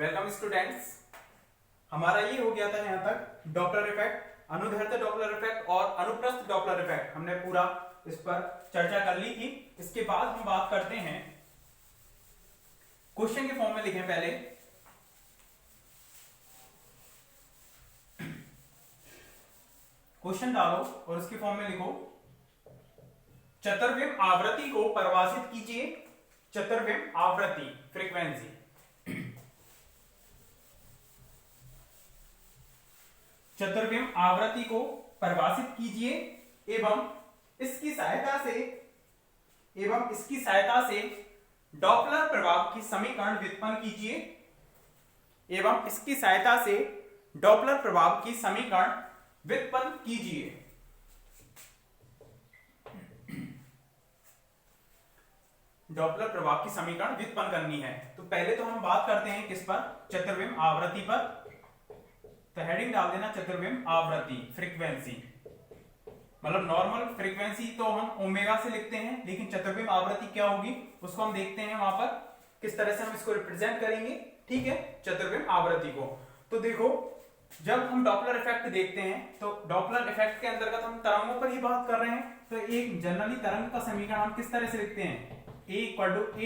Welcome students. हमारा ये हो गया था यहाँ तक डॉपलर इफेक्ट, अनुदैर्ध्य डॉपलर इफेक्ट और अनुप्रस्थ डॉपलर इफेक्ट। हमने पूरा इस पर चर्चा कर ली थी। इसके बाद हम बात करते हैं, क्वेश्चन के फॉर्म में लिखें पहले। क्वेश्चन डालो और उसके फॉर्म में लिखो, चतुर्विम आवृत्ति को परिभाषित कीजिए। चतुर्विम आवृत्ति फ्रीक्वेंसी, चतुर्विम आवृत्ति को परिभाषित कीजिए एवं इसकी सहायता से डॉपलर प्रभाव की समीकरण व्युत्पन्न कीजिए। एवं इसकी सहायता से डॉपलर प्रभाव की समीकरण व्युत्पन्न कीजिए। डॉपलर प्रभाव की समीकरण व्युत्पन्न करनी है। तो पहले तो हम बात करते हैं किस पर, चतुर्विम आवृत्ति पर। तो हेडिंग डाल देना चतुर्विम आवृत्ति फ्रीक्वेंसी। मतलब नॉर्मल फ्रीक्वेंसी तो हम ओमेगा से लिखते हैं, लेकिन चतुर्विम आवृत्ति क्या होगी उसको हम देखते हैं वहां पर किस तरह से हम इसको रिप्रेजेंट करेंगे। ठीक है, चतुर्विम आवृत्ति को। तो देखो, जब हम डॉपलर इफेक्ट देखते हैं तो डॉपलर इफेक्ट के अंतर्गत हम तरंगों पर ही बात कर रहे हैं। तो एक जनरली तरंग का समीकरण हम किस तरह से लिखते हैं, A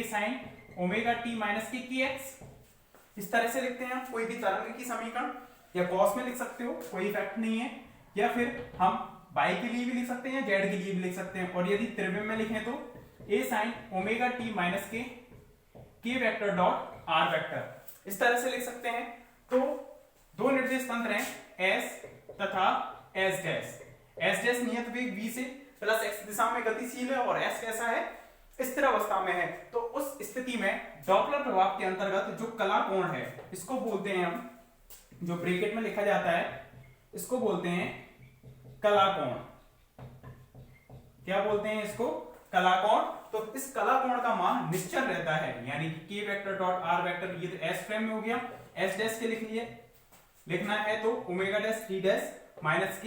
sin omega T minus के kx। इस तरह से लिखते हैं हम कोई भी तरंग की समीकरण, या कॉस में लिख सकते हो, कोई इफेक्ट नहीं है। या फिर हम y के लिए भी लिख सकते हैं, z के लिए भी लिख सकते हैं। और यदि त्रिविम में लिखें तो A sin omega T minus के k vector dot r vector, इस तरह से लिख सकते हैं। तो दो निर्देश तंत्र हैं s तथा s डैश। s डैश नियत वेग v से प्लस x दिशा में गतिशील है और s कैसा है, स्थिर अवस्था में है। तो उस स्थिति में डॉपलर प्रभाव के अंतर्गत जो कला कोण है, इसको बोलते हैं हम, जो ब्रैकेट में लिखा जाता है, इसको बोलते हैं कला कोण। क्या बोलते हैं इसको, कला कोण। तो इस कला कोण का मान निश्चल रहता है, यानी कि k vector dot r vector, ये तो s फ्रेम में हो गया। s डैश के लिख लिए, लिखना है तो omega dash t dash minus k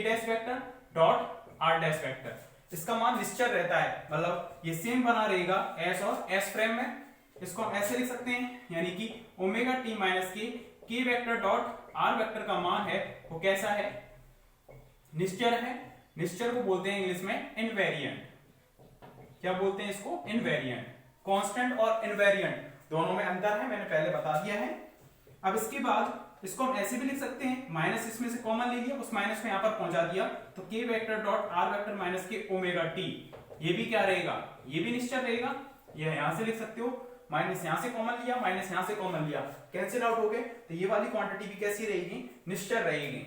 dash vector dot r dash vector, इसका मान निश्चल रहता है। मतलब ये सेम बना रहेगा s और s फ्रेम में। इसको हम ऐसे लिख सकते हैं, यानी कि omega T minus k vector dot r vector का मान है वो कैसा है, निश्चल है। निश्चल को बोलते हैं इंग्लिश में इनवेरिएंट। क्या बोलते हैं इसको, इनवेरिएंट। कांस्टेंट और इनवेरिएंट दोनों में अंतर है, मैंने पहले बता दिया है। अब इसके बाद इसको हम ऐसे भी लिख सकते हैं, माइनस इसमें से कॉमन ले लिया, उस माइनस को यहां पर पहुंचा दिया, तो k vector dot r vector minus के ओमेगा टी, ये भी क्या रहेगा, ये भी निश्चल रहेगा। ये यहां से लिख सकते हो, माइनस यहां से कॉमन लिया, माइनस यहां से कॉमन लिया, कैंसिल आउट हो गए। तो ये वाली क्वांटिटी भी कैसी रहेगी, निश्चल रहेगी।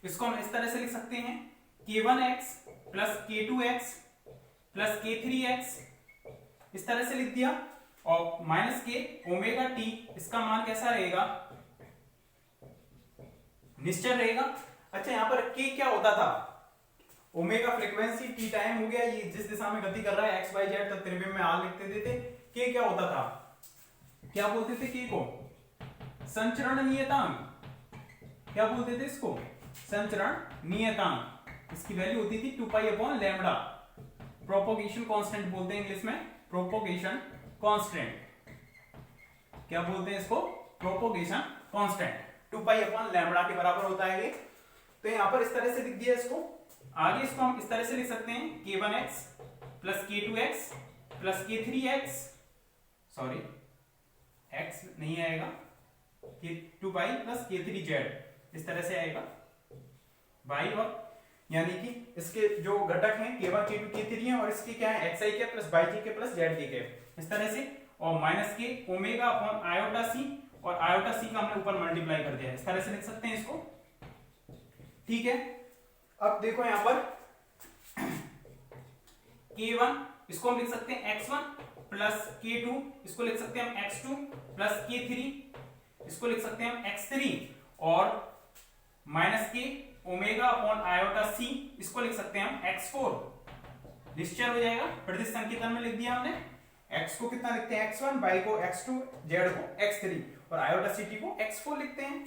इसको हम इस तरह से लिख सकते हैं, k1x plus k2x plus k3x, इस तरह से लिख दिया। और माइनस के ओमेगा टी, इसका मान कैसा रहेगा, निश्चल रहेगा। अच्छा, यहां पर k क्या होता था, ओमेगा फ्रीक्वेंसी, t टाइम हो गया, ये जिस दिशा में गति कर रहा है x y z, तो त्रिविम में r लिखते थे। k क्या होता था, क्या बोलते थे k को, संचरण नियतांक। क्या बोलते थे इसको, संचरण नियतांक। इसकी वैल्यू होती थी 2 अपॉन लैम्बडा। प्रोपोगेशन कांस्टेंट बोलते हैं इंग्लिश में, प्रोपोगेशन कांस्टेंट। क्या बोलते हैं इसको, प्रोपोगेशन कांस्टेंट। 2 अपॉन लैम्बडा के बराबर होता है ये। तो यहां पर इस तरह से लिख दिया इसको। आगे इसको हम इस तरह से लिख सकते हैं, k1x plus k2x plus k3x, sorry x नहीं आएगा, k2 प्लस k3z, इस तरह से आएगा y। और यानी कि इसके जो घटक हैं k1 k2 k3 हैं, और इसके क्या है xi के प्लस yj के प्लस zj के, इस तरह से। और माइनस के ओमेगा अपॉन आयोटा सी, और आयोटा सी का हमने ऊपर मल्टीप्लाई कर दिया, इस तरह से लिख सकते हैं इसको। ठीक है, अब देखो यहां पर k1, इसको हम लिख सकते हैं x1 प्लस k2, इसको लिख सकते हैं हम x2 प्लस k3, इसको लिख सकते हैं हम x3, और माइनस के ओमेगा अपॉन आयोटा सी, इसको लिख सकते हैं हम x4। निश्चल हो जाएगा, प्रतिशत संकेतन में लिख दिया हमने। x को कितना लिखते हैं, x1, y को x2, z को x3, और आयोटा ct को x4 लिखते हैं।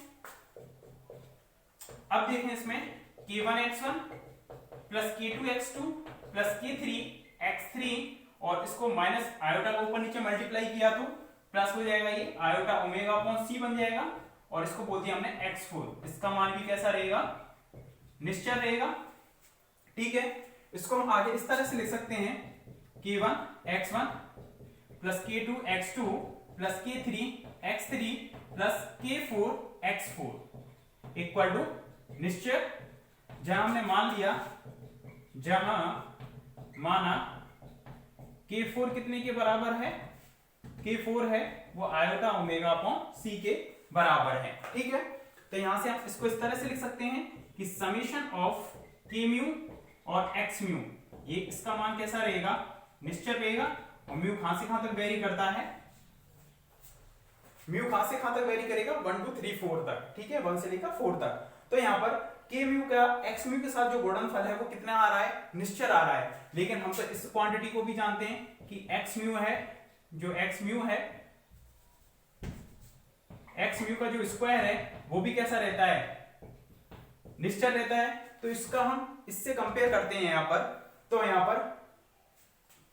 अब देखें इसमें k1x1 plus k2x2 plus k3x3, और इसको माइनस आयोटा को ऊपर नीचे मल्टीप्लाई किया तो प्लस हो जाएगा ये आयोटा ओमेगा अपॉन सी बन जाएगा, और इसको बोल दिया हमने x4, इसका मान भी कैसा रहेगा, निश्चल रहेगा। ठीक है, इसको हम आगे इस तरह से लिख सकते हैं k1 x1 plus k2 x2 plus k3 x3 plus k4 x4 equal to निश्चय, जहां हमने मान लिया, जहां माना k4 कितने के बराबर है, k4 है वो आयोटा ओमेगा अपॉन c के बराबर है। ठीक है, तो यहां से आप इसको इस तरह से लिख सकते हैं कि समीशन ऑफ k म्यू और x म्यू, ये इसका मान कैसा रहेगा, निश्चय रहेगा, और म्यू कहां से कहां तक वेरी करता है, म्यू कहां से कहां तक वेरी करेगा, 1 2 3 4 तक। ठीक है, 1 से लेकर 4 तक। तो यहां पर k म्यू का x म्यू के साथ जो गुणनफल है वो कितना आ रहा है, निश्चय आ रहा है, लेकिन हम तो इस क्वांटिटी को भी जानते हैं कि x म्यू है, जो x म्यू है, x म्यू का जो स्क्वायर है वो भी कैसा रहता है, निश्चय रहता है। तो इसका हम इससे कंपेयर करते हैं यहां पर, तो यहां पर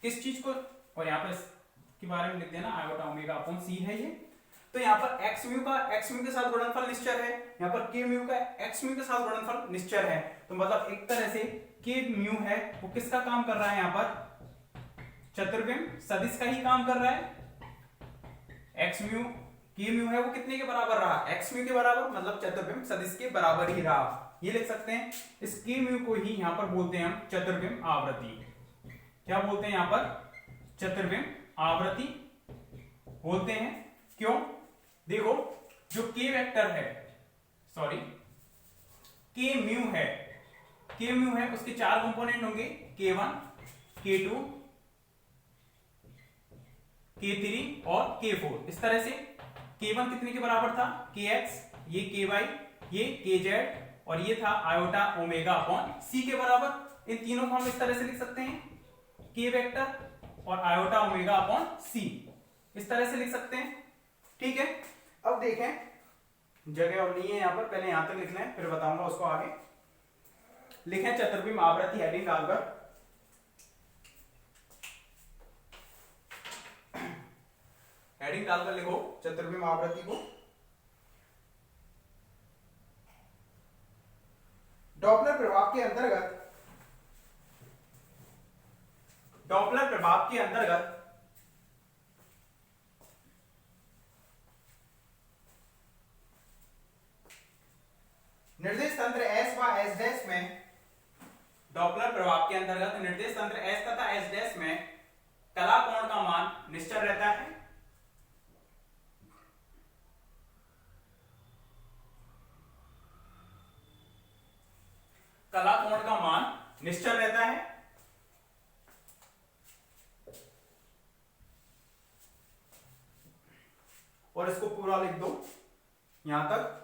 किस चीज को, और यहां पर इसके बारे में लिखते हैं ना, आयोटा ओमेगा अपॉन सी है ये। तो यहां पर x म्यू का x म्यू के साथ गुणनफल निश्चय है, यहां पर k म्यू का x म्यू के साथ गुणनफल निश्चय है। तो मतलब एक तरह से k म्यू है वो किसका काम कर रहा है, यहां पर चतुर्विम सदिश का ही काम कर रहा है। x म्यू k म्यू है वो कितने के बराबर रहा, x म्यू के बराबर, मतलब चतुर्विम सदिश के बराबर ही रहा, ये लिख सकते हैं। इस k म्यू को ही यहां पर बोलते हैं हम चतुर्विम आवृत्ति। क्या बोलते हैं यहां पर, चतुर्विम आवृत्ति बोलते हैं। क्यों, देखो जो k वेक्टर है, सॉरी k म्यू है उसके 4 कंपोनेंट होंगे, k1 k2 k3 और k4। इस तरह से k1 कितने के बराबर था, kx, ये ky, ये kz, और ये था आयोटा ओमेगा अपॉन c के बराबर। इन तीनों को हम इस तरह से लिख सकते हैं, k वेक्टर और आयोटा ओमेगा अपॉन c, इस तरह से लिख सकते हैं। ठीक है, अब देखें जगह और नहीं है यहां पर, पहले यहां तक लिखना है फिर बताऊंगा उसको आगे। लिखें चतुर्विम आवृत्ति, हेडिंग डालकर, हेडिंग डालकर लिखो चतुर्विम आवृत्ति को। डॉपलर प्रभाव के अंतर्गत, डॉपलर प्रभाव के अंतर्गत निर्देश तंत्र S व S डैश में, डॉपलर प्रभाव के अंतर्गत निर्देश तंत्र S तथा S डैश में कला कोण का मान निश्चल रहता है। कला कोण का मान निश्चल रहता है। और इसको पूरा लिख दो यहां तक।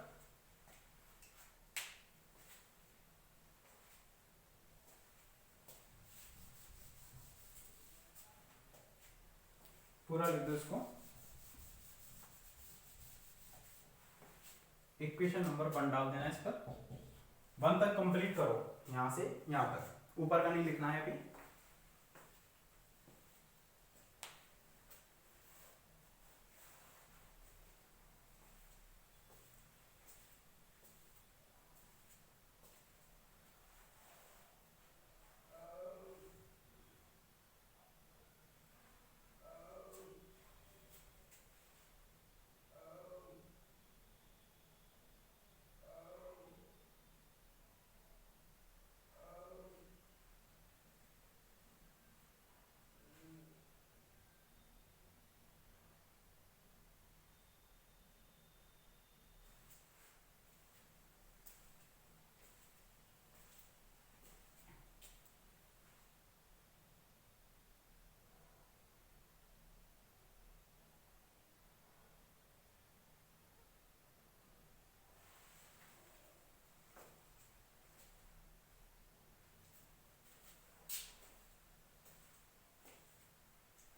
पूरा लिख दो इसको, इक्वेशन नंबर 1 डाल देना इस पर, 1 तक कंप्लीट करो, यहां से यहां तक, ऊपर का नहीं लिखना है अभी।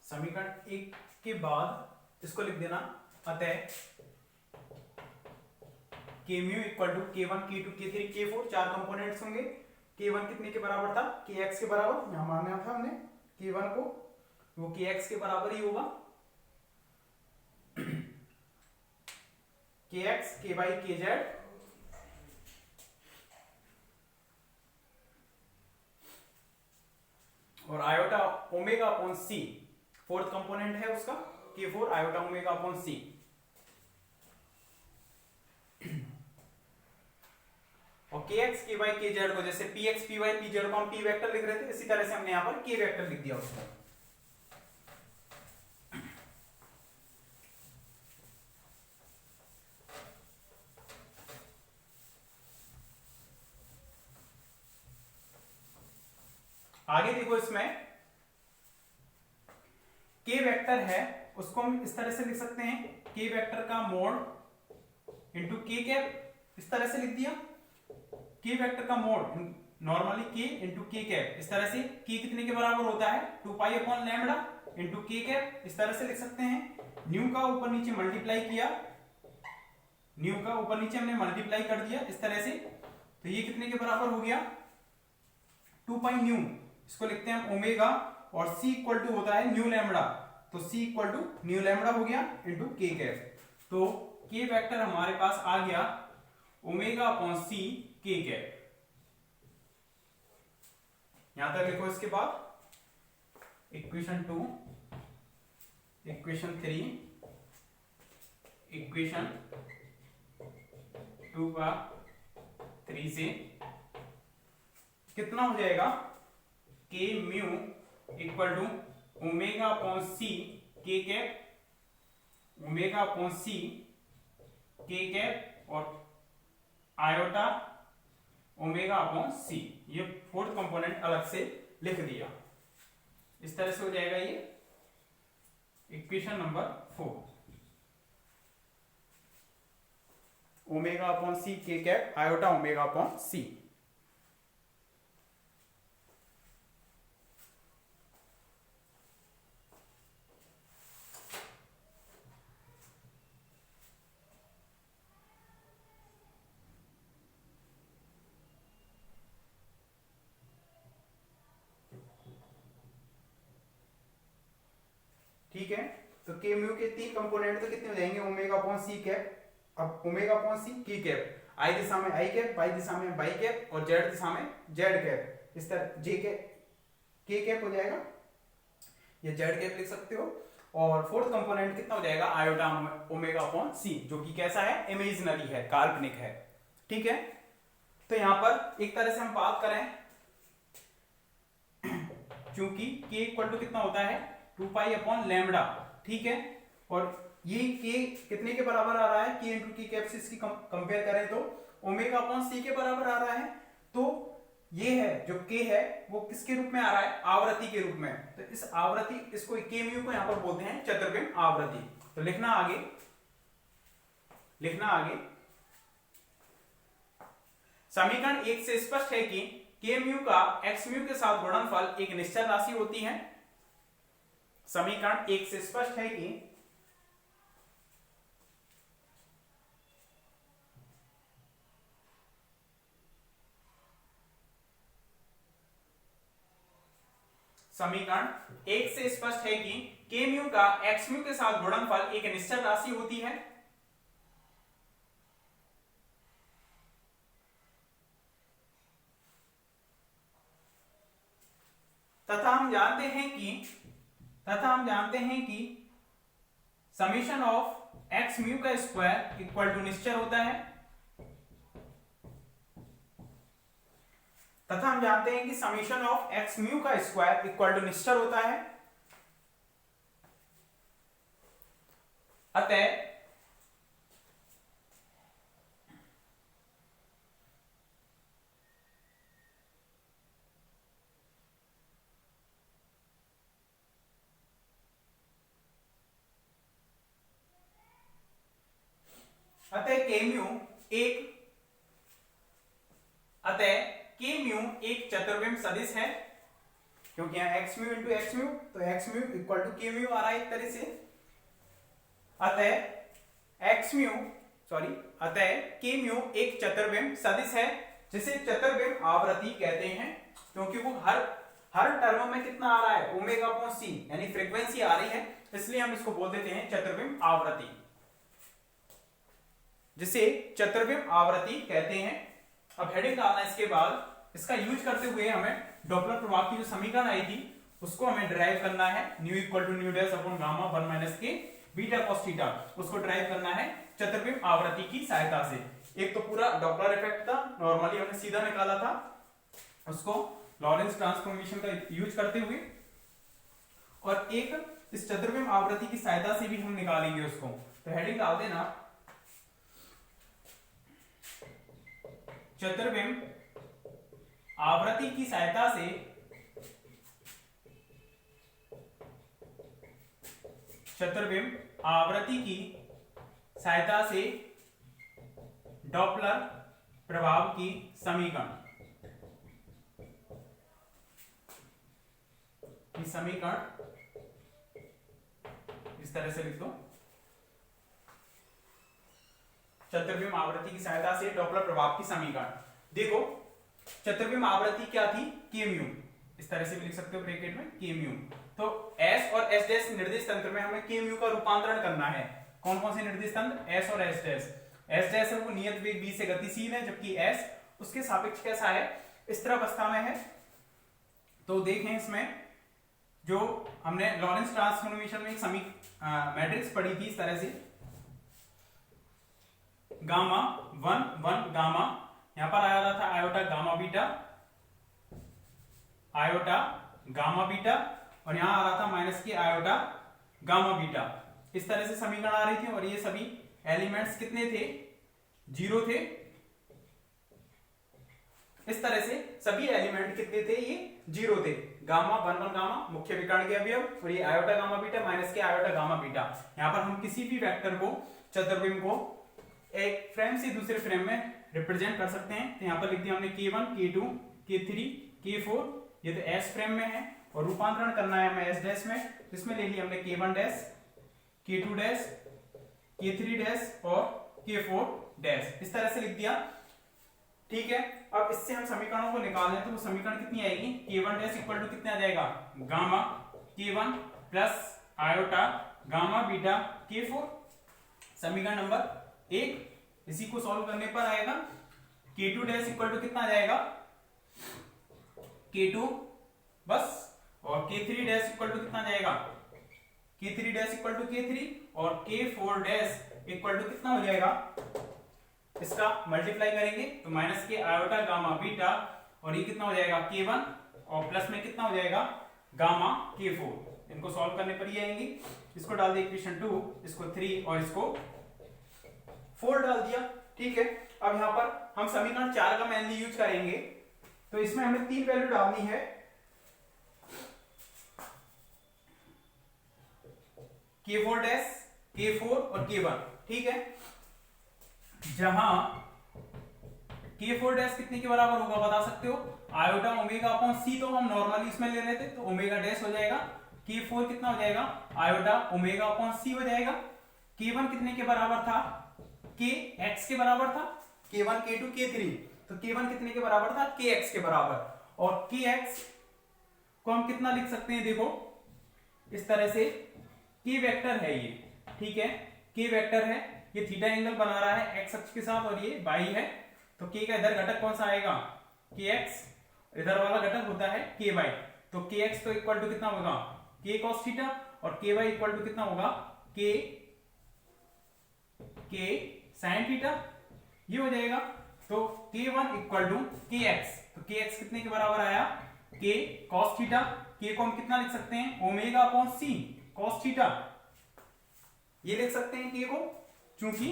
समीकरण 1 के बाद इसको लिख देना, अतः k mu equal to k1 k2 k3 k4, 4 components होंगे। k1 कितने के बराबर था, kx के बराबर, यहां माना था हमने k1 को, वो kx के बराबर ही होगा। के एक्स के वाई के जेड और आयोटा ओमेगा अपॉन सी, फोर्थ कंपोनेंट है उसका K4 आयोटा ओमेगा अपॉन सी। और के एक्स के वाई के जेड को जैसे p x p y p z को हम पी वेक्टर लिख रहे थे, इसी तरह से हमने यहां पर के वेक्टर लिख दिया उसको। आगे देखो, इसमें के वेक्टर है उसको हम इस तरह से लिख सकते हैं, के वेक्टर का मोड इंटू के कैप, इस तरह से लिख दिया। के वेक्टर का मोड नॉर्मली के इंटू के कैप, इस तरह से के कितने के बराबर होता है 2 पाई अपॉन लैम्डा इंटू के कैप, इस तरह से लिख सकते हैं। न्यू का ऊपर नीचे मल्टीप्लाई किया, न्यू का ऊपर नीचे हमने मल्टीप्लाई कर दिया इस तरह से, तो ये कितने के बराबर हो गया 2 पाई न्यू, इसको लिखते हैं हम ओमेगा, और c इक्वल टू होता है न्यू लैम्डा, तो c equal to nu lambda हो गया इंटू के कैप। तो के वेक्टर हमारे पास आ गया ओमेगा अपॉन सी के कैप। यहां तक लिखो। इसके बाद इक्वेशन 2, इक्वेशन 3, इक्वेशन 2 का 3 से कितना हो जाएगा के mu equal to omega upon c के कैप, ओमेगा अपॉन सी के कैप और आयोटा ओमेगा अपॉन सी। ये फोर्थ कंपोनेंट अलग से लिख दिया, इस तरह से हो जाएगा ये equation number 4, omega upon c के कैप आयोटा ओमेगा अपॉन सी। ठीक है, तो के म्यू के 3 कंपोनेंट तो कितने हो जाएंगे ओमेगा अपॉन सी कैप, अब ओमेगा अपॉन सी की कैप, आई दिशा में आई कैप, बाई दिशा में बाई कैप और जेड दिशा में जेड कैप, इस तरह जे के कैप हो जाएगा, ये जेड कैप लिख सकते हो। और फोर्थ कंपोनेंट कितना हो जाएगा आयोटा ओमेगा अपॉन सी, जो कि कैसा है इमेजिनरी है, काल्पनिक है। ठीक है, तो यहां पर एक तरह से हम बात करें, क्योंकि के इक्वल टू कितना होता है 2 पाई अपॉन लैम्डा, ठीक है, और ये के कितने के बराबर आ रहा है, के इंटू की कैप से इसकी कंपेयर करें तो ओमेगा अपॉन सी के बराबर आ रहा है। तो ये है जो के है वो किसके रूप में आ रहा है, आवृत्ति के रूप में। तो इस आवृत्ति, इसको के म्यू को यहां पर बोलते हैं चतुर्विम आवृत्ति। तो लिखना आगे, लिखना आगे, समीकरण 1 से स्पष्ट है कि के म्यू का एक्स म्यू के साथ गुणनफल एक निश्चल राशि होती है। समीकरण 1 से स्पष्ट है कि समीकरण 1 से स्पष्ट है कि के म्यू का एक्स म्यू के साथ गुणनफल एक निश्चल राशि होती है। तथा हम जानते हैं कि समीशन ऑफ एक्स म्यू का स्क्वायर इक्वल टू निश्चल होता है। तथा हम जानते हैं कि समीशन ऑफ एक्स म्यू का स्क्वायर इक्वल टू निश्चल होता है। अतः के म्यू एक चतुर्विम सदिश है, क्योंकि यहां x mu into x mu, तो एक्स म्यू इक्वल टू के म्यू आ रहा है एक तरह से। अतः के म्यू एक चतुर्विम सदिश है, जिसे चतुर्विम आवृत्ति कहते हैं, क्योंकि वो हर टर्म में कितना आ रहा है ओमेगा अपॉन सी, यानी फ्रीक्वेंसी आ रही है, इसलिए हम इसको बोल देते हैं चतुर्विम आवृत्ति। जिसे चतुर्विम आवृत्ति कहते हैं। अब हेडिंग डालना है इसके बाद। इसका यूज करते हुए हमें डॉपलर प्रभाव की जो समीकरण आई थी उसको हमें डिराइव करना है। Nu equal to nu dash upon gamma 1 minus के बीटा कॉस थीटा, उसको डिराइव करना है चतुर्विम आवृत्ति की सहायता से। एक तो पूरा डॉपलर इफेक्ट था, नॉर्मली हमने सीधा निकाला था, उसको लॉरेंस ट्रांसफॉर्मेशन का यूज करते हुए, और एक इस चतुर्विम आवृत्ति की सहायता से भी हम निकालेंगे उसको। तो हेडिंग डाल देना चतुर्विम आवृत्ति की सहायता से चतुर्विम आवृत्ति की सहायता से डॉपलर प्रभाव की समीकरण इस तरह से लिख दो। चतुर्विम आवृत्ति की सहायता से डॉपलर प्रभाव की समीकरण। देखो चतुर्विम आवृत्ति क्या थी, के म्यू, इस तरह से भी लिख सकते हो ब्रैकेट में के म्यू। तो S और S डैश निर्देश तंत्र में हमें के म्यू का रूपांतरण करना है। कौन कौन से निर्देश तंत्र, S और S डैश। S डैश है वो नियत वेग v से गतिशील है, जबकि S उसके सापेक्ष कैसा है, स्थिर अवस्था में है। तो देखें इसमें जो हमने लॉरेंस ट्रांसफॉर्मेशन में एक मैट्रिक्स पढ़ी थी इस तरह से, गामा 1 1 गामा, यहां पर आया था iota gamma beta, iota gamma beta, और यहां आ रहा था माइनस की आयोटा गामा बीटा। इस तरह से समीकरण आ रही थी, और ये सभी एलिमेंट्स कितने थे, 0 थे। इस तरह से सभी एलिमेंट कितने थे, ये 0 थे। गामा 1 1 गामा मुख्य विकर्ण के अवयव, और ये iota gamma beta minus k iota gamma beta. यहां पर हम किसी भी वेक्टर को, चतुर्विम को एक फ्रेम से दूसरे फ्रेम में रिप्रेजेंट कर सकते हैं। तो यहां पर लिख दिया हमने k1 k2 k3 k4, ये तो S फ्रेम में है, और रूपांतरण करना है हमें S डैश में। इसमें ले लिया हमने k1 dash, k2 dash, k3 dash और k4 डैश, इस तरह से लिख दिया। ठीक है, अब इससे हम समीकरणों को निकालें तो वो समीकरण कितनी आएगी, k1 डैश इक्वल टू कितना आ जाएगा, gamma k1 plus iota gamma beta k4, समीकरण नंबर 1। इसी को सॉल्व करने पर आएगा k2 डैश इक्वल टू कितना आ जाएगा, k2 बस, और k3 डैश इक्वल टू कितना आ जाएगा, k3 dash equal to k3, और k4 डैश इक्वल टू कितना हो जाएगा, इसका मल्टीप्लाई करेंगे तो minus k iota gamma beta, और ये कितना हो जाएगा k1, और प्लस में कितना हो जाएगा गामा k4। इनको सॉल्व करने पर ये आएंगे। इसको डाल दिया इक्वेशन 2, इसको 3 और इसको 4 डाल दिया। ठीक है, अब यहां पर हम समीकरण 4 का मेनली यूज करेंगे। तो इसमें हमें 3 वैल्यू डालनी है, k4 डैश, k4 और k1। ठीक है, जहां k4 डैश कितने के बराबर होगा बता सकते हो, आयोटा ओमेगा अपॉन c, तो हम नॉर्मली इसमें ले रहे थे, तो ओमेगा डैश हो जाएगा। k4 कितना हो जाएगा, आयोटा ओमेगा अपॉन c हो जाएगा। k1 कितने के बराबर था, kx के बराबर था, k1 k2 k3, तो k1 कितने के बराबर था, kx के बराबर। और kx को हम कितना लिख सकते हैं, देखो इस तरह से, k वेक्टर है ये, ठीक है, k वेक्टर है, ये थीटा एंगल बना रहा है x अक्ष के साथ, और ये y है। तो k का इधर घटक कौन सा आएगा, kx, इधर वाला घटक होता है ky, तो kx तो इक्वल टू कितना होगा, k cos थीटा, और ky इक्वल टू कितना होगा, k sin थीटा, ये हो जाएगा। तो k1 इक्वल टू kx, तो kx कितने के बराबर आया, k cos थीटा, k को हम कितना लिख सकते हैं, omega upon c cos theta, ये लिख सकते हैं k को, चूंकि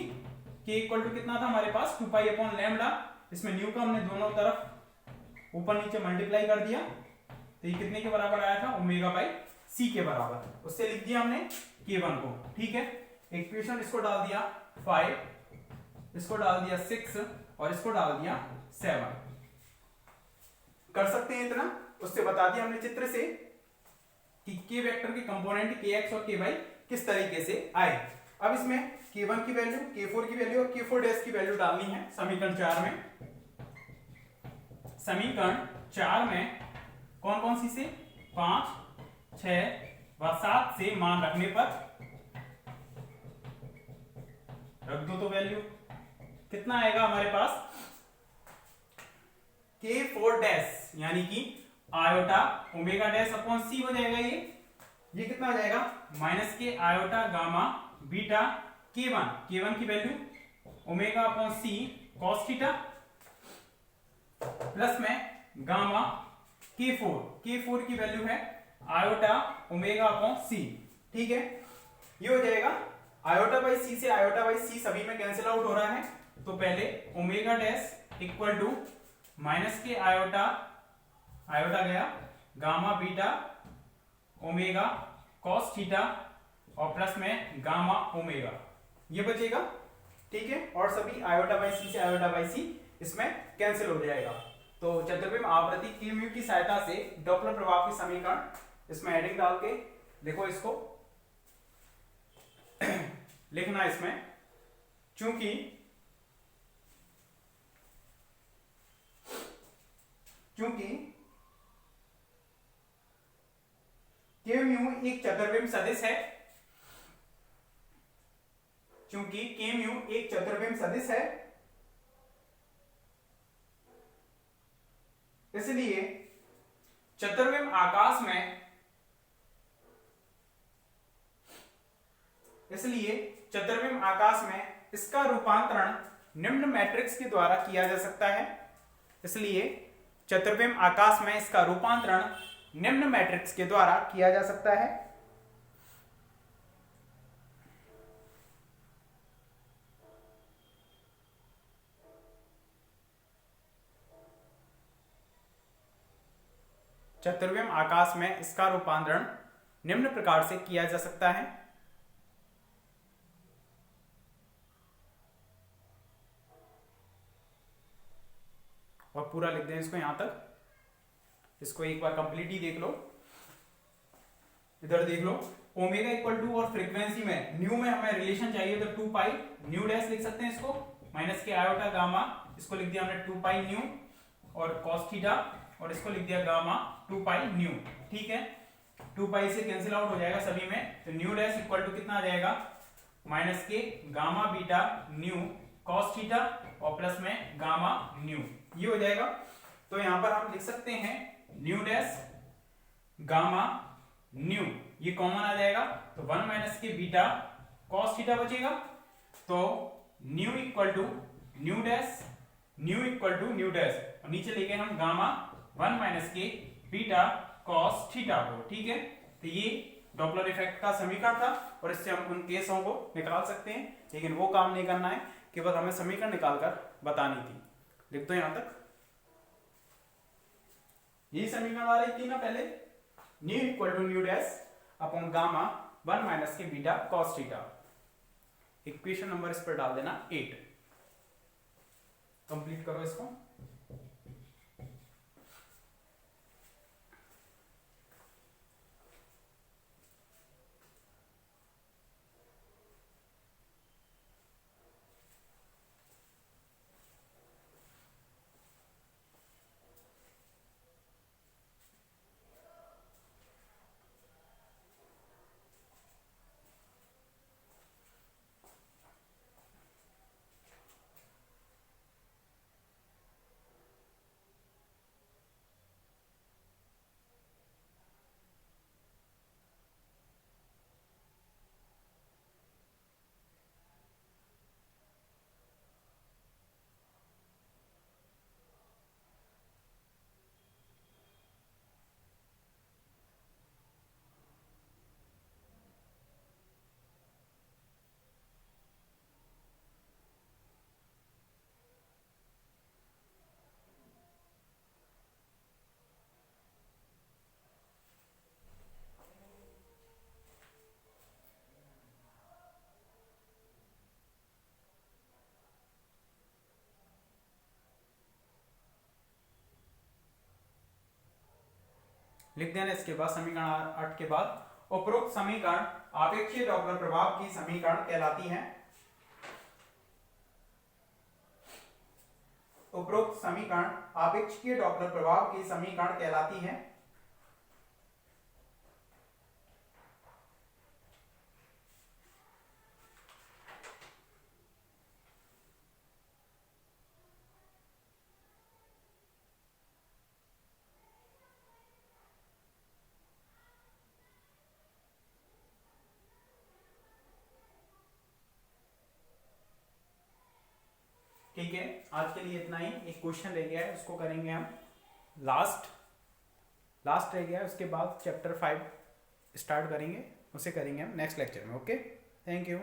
k इक्वल टू कितना था हमारे पास, 2 पाई अपॉन लैम्डा, इसमें न्यू का हमने दोनों तरफ ऊपर नीचे मल्टीप्लाई कर दिया, तो ये कितने के बराबर आया था, ओमेगा बाई c के बराबर, उससे लिख दिया हमने k1 को। ठीक है, इक्वेशन इसको डाल दिया 5, इसको डाल दिया 6, और इसको डाल दिया 7। कर सकते हैं इतना, उससे बता दिया हमने चित्र से कि k वेक्टर के कंपोनेंट kx और ky किस तरीके से आए। अब इसमें k1 की वैल्यू, k4 की वैल्यू और k4 डैश की वैल्यू डालनी है समीकरण 4 में। समीकरण 4 में कौन कौन सी से, 5, 6 व 7 से मान रखने पर, रख दो तो वैल्यू, कितना आएगा हमारे पास K4 डैश यानी कि आयोटा ओमेगा डैश अपॉन सी हो जाएगा। ये कितना हो जाएगा minus k iota gamma beta K1 की वैल्यू ओमेगा अपॉन सी कॉस थीटा प्लस में गामा K4 की वैल्यू है आयोटा ओमेगा अपॉन सी। ठीक है, ये हो जाएगा आयोटा बाई सी से आयोटा बाई सी सभी में कैंसिल आउट हो रहा है, तो पहले omega dash equal to minus k iota गया gamma beta omega cos theta और प्लस में गामा ओमेगा, ये बचेगा। ठीक है, और सभी आयोटा बाई सी से आयोटा बाई सी इसमें कैंसिल हो जाएगा। तो चतुर्विम आवृत्ति के म्यू की सहायता से डॉपलर प्रभाव की समीकरण इसमें हेडिंग डाल के देखो, इसको लिखना इसमें, चूंकि के म्यू एक चतुर्विम सदिश है, चूंकि के म्यू एक चतुर्विम सदिश है, इसलिए चतुर्विम आकाश में इसका रूपांतरण निम्न मैट्रिक्स के द्वारा किया जा सकता है। इसलिए चतुर्विम आकाश में इसका रूपांतरण निम्न मैट्रिक्स के द्वारा किया जा सकता है। चतुर्विम आकाश में इसका रूपांतरण निम्न प्रकार से किया जा सकता है। और पूरा लिख दें इसको यहां तक, इसको एक बार कंप्लीट ही देख लो। इधर देख लो, ओमेगा इक्वल टू और फ्रीक्वेंसी में न्यू में हमें रिलेशन चाहिए, तो 2 पाई न्यू डैश लिख सकते हैं इसको, माइनस के आयोटा गामा, इसको लिख दिया हमने 2 पाई न्यू और कॉस थीटा, और इसको लिख दिया गामा 2 पाई न्यू। ठीक है, 2 पाई से कैंसिल आउट हो जाएगा सभी में, तो न्यू डैश इक्वल टू कितना आ जाएगा माइनस के gamma beta new cos theta और प्लस में गामा न्यू, ये हो जाएगा। तो यहां पर हम लिख सकते हैं न्यू डैश गामा न्यू, ये कॉमन आ जाएगा, तो 1 माइनस के बीटा कॉस थीटा बचेगा। तो nu equal to nu dash, nu equal to nu dash, और नीचे लेके हम गामा 1 माइनस के बीटा कॉस थीटा को। ठीक है, तो ये डॉपलर इफेक्ट का समीकरण था, और इससे हम उन केसों को निकाल सकते हैं, लेकिन वो काम नहीं करना है, केवल हमें समीकरण निकालकर बतानी थी। लिख दो यहां तक, यही समीकरण आ रही थी ना पहले, nu equal to nu dash upon gamma 1 minus के beta cos theta. Equation number इस पर डाल देना 8। कंप्लीट करो इसको। लिख देना इसके बाद समीकरण 8 के बाद, उपरोक्त समीकरण आपेक्षीय डॉपलर प्रभाव की समीकरण कहलाती है। उपरोक्त समीकरण आपेक्षीय डॉपलर प्रभाव की समीकरण कहलाती है। ठीक है, आज के लिए इतना ही। एक क्वेश्चन रह गया है, उसको करेंगे हम लास्ट रह गया है, उसके बाद चैप्टर 5 स्टार्ट करेंगे, उसे करेंगे हम नेक्स्ट लेक्चर में। Okay, thank you.